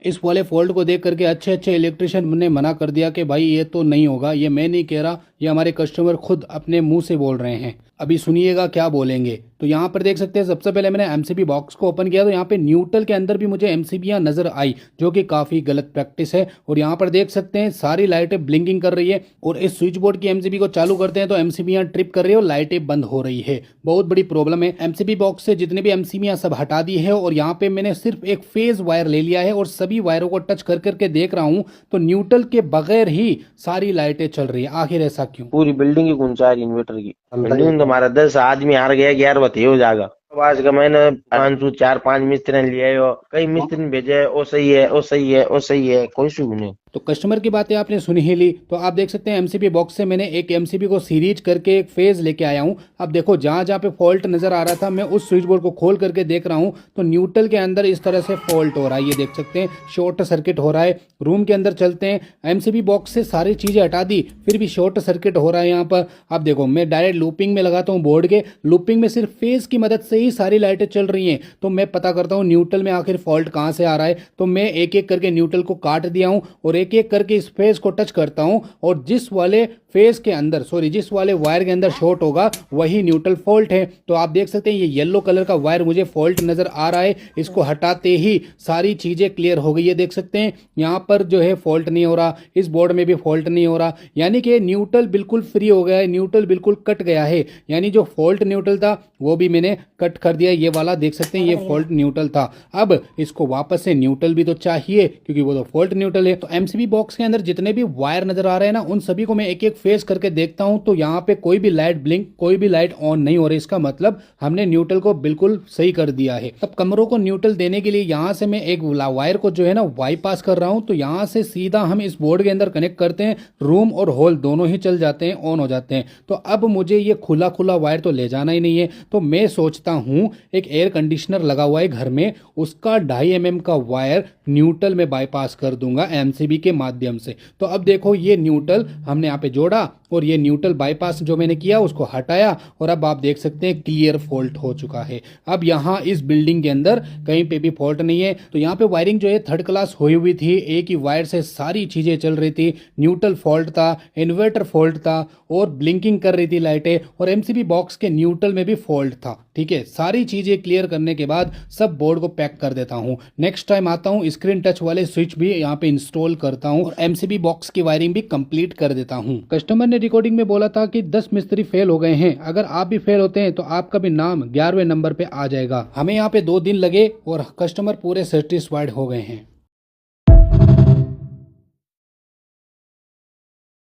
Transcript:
इस वाले फॉल्ट को देख करके अच्छे अच्छे इलेक्ट्रिशियन ने मना कर दिया कि भाई ये तो नहीं होगा, ये मैं नहीं कह रहा, ये हमारे कस्टमर खुद अपने मुंह से बोल रहे हैं। अभी सुनिएगा क्या बोलेंगे। तो यहाँ पर देख सकते हैं सबसे पहले मैंने एमसीबी बॉक्स को ओपन किया तो यहाँ पे न्यूट्रल के अंदर भी मुझे एमसीबीयाँ नजर आई, जो कि काफ़ी गलत प्रैक्टिस है। और यहाँ पर देख सकते हैं सारी लाइटें ब्लिंकिंग कर रही है और इस स्विच बोर्ड की एमसीबी को चालू करते हैं तो एमसीबीयाँ ट्रिप कर रही है और लाइटें बंद हो रही है। बहुत बड़ी प्रॉब्लम है। एमसीबी बॉक्स से जितने भी एमसीबीयाँ सब हटा दी है और यहाँ पे मैंने सिर्फ एक फेज वायर ले लिया है और सभी वायरों को टच कर करके देख रहा हूँ तो न्यूट्रल के बगैर ही सारी लाइटें चल रही है। आखिर ऐसा क्यों? पूरी बिल्डिंग की गुंजा है इन्वर्टर की। बिल्डिंग तो हमारा 10 आदमी हार गया, 11 बत्ती हो जाएगा। आज का मैंने 4-5 मिस्त्री लिए हो, कई मिस्त्री भेजे, ओ सही है, ओ सही है, ओ सही है, कोई शुभ नहीं। तो कस्टमर की बातें आपने सुन ही ली। तो आप देख सकते हैं एमसीबी बॉक्स से मैंने एक एमसीबी को सीरीज करके एक फेज लेके आया हूं। अब देखो जहां जहां पे फॉल्ट नजर आ रहा था मैं उस स्विच बोर्ड को खोल करके देख रहा हूं तो न्यूट्रल के अंदर इस तरह से फॉल्ट हो रहा है। ये देख सकते हैं शॉर्ट सर्किट हो रहा है। रूम के अंदर चलते हैं, एमसीबी बॉक्स से सारी चीजें हटा दी फिर भी शॉर्ट सर्किट हो रहा है यहाँ पर। अब देखो मैं डायरेक्ट लूपिंग में लगाता हूँ बोर्ड के, लूपिंग में सिर्फ फेज की मदद से ही सारी लाइटें चल रही हैं। तो मैं पता करता हूँ न्यूट्रल में आखिर फॉल्ट कहाँ से आ रहा है। तो मैं एक एक करके न्यूट्रल को काट दिया हूँ और एक एक करके इस फेज को टच करता हूं और जिस वाले फेज के अंदर जिस वाले वायर के अंदर शॉर्ट होगा वही न्यूट्रल फॉल्ट है। तो आप देख सकते हैं ये येलो कलर का वायर मुझे फॉल्ट नजर आ रहा है। इसको हटाते ही सारी चीजें क्लियर हो गई है। देख सकते हैं यहां पर जो है फॉल्ट नहीं हो रहा, इस बोर्ड में भी फॉल्ट नहीं हो रहा, यानी कि न्यूट्रल बिल्कुल फ्री हो गया है, न्यूट्रल बिल्कुल कट गया है। यानी जो फॉल्ट न्यूट्रल था वो भी मैंने कट कर दिया। ये वाला देख सकते हैं ये फॉल्ट न्यूट्रल था। अब इसको वापस से न्यूट्रल भी तो चाहिए क्योंकि वो तो फॉल्ट न्यूट्रल है। तो एमसीबी बॉक्स के अंदर जितने भी वायर नजर आ रहे हैं ना उन सभी को मैं एक एक फेस करके देखता हूं तो यहाँ पे कोई भी लाइट ब्लिंक, कोई भी लाइट ऑन नहीं हो रही। इसका मतलब हमने न्यूट्रल को बिल्कुल सही कर दिया है। अब कमरों को न्यूट्रल देने के लिए यहाँ से मैं एक वायर को जो है ना बाईपास कर रहा हूं तो यहाँ से सीधा हम इस बोर्ड के अंदर कनेक्ट करते हैं। रूम और हॉल दोनों ही चल जाते हैं, ऑन हो जाते हैं। तो अब मुझे ये खुला खुला वायर तो ले जाना ही नहीं है। तो मैं सोचता हूं एक एयर कंडीशनर लगा हुआ है घर में, उसका 2.5 mm का वायर न्यूट्रल में बाईपास कर दूंगा एमसीबी के माध्यम से। तो अब देखो ये न्यूट्रल हमने यहाँ पे जोड़ा और ये न्यूट्रल बाईपास जो मैंने किया उसको हटाया और अब आप देख सकते हैं क्लियर फॉल्ट हो चुका है। अब यहाँ इस बिल्डिंग के अंदर कहीं पे भी फॉल्ट नहीं है। तो यहाँ पे वायरिंग जो है थर्ड क्लास हुई हुई थी, एक ही वायर से सारी चीजें चल रही थी। न्यूट्रल फॉल्ट था, इन्वर्टर फॉल्ट था और ब्लिंकिंग कर रही थी लाइटें और एमसीबी बॉक्स के न्यूट्रल में भी फॉल्ट था। ठीक है, सारी चीजें क्लियर करने के बाद सब बोर्ड को पैक कर देता हूँ। नेक्स्ट टाइम आता हूँ स्क्रीन टच वाले स्विच भी यहाँ पे इंस्टॉल करता हूँ और एमसीबी बॉक्स की वायरिंग भी कंप्लीट कर देता हूँ। कस्टमर ने रिकॉर्डिंग में बोला था कि 10 मिस्त्री फेल हो गए हैं, अगर आप भी फेल होते हैं तो आपका भी नाम 11वें नंबर पे आ जाएगा। हमें यहाँ पे 2 दिन लगे और कस्टमर पूरे सेटिस्फाइड हो गए हैं।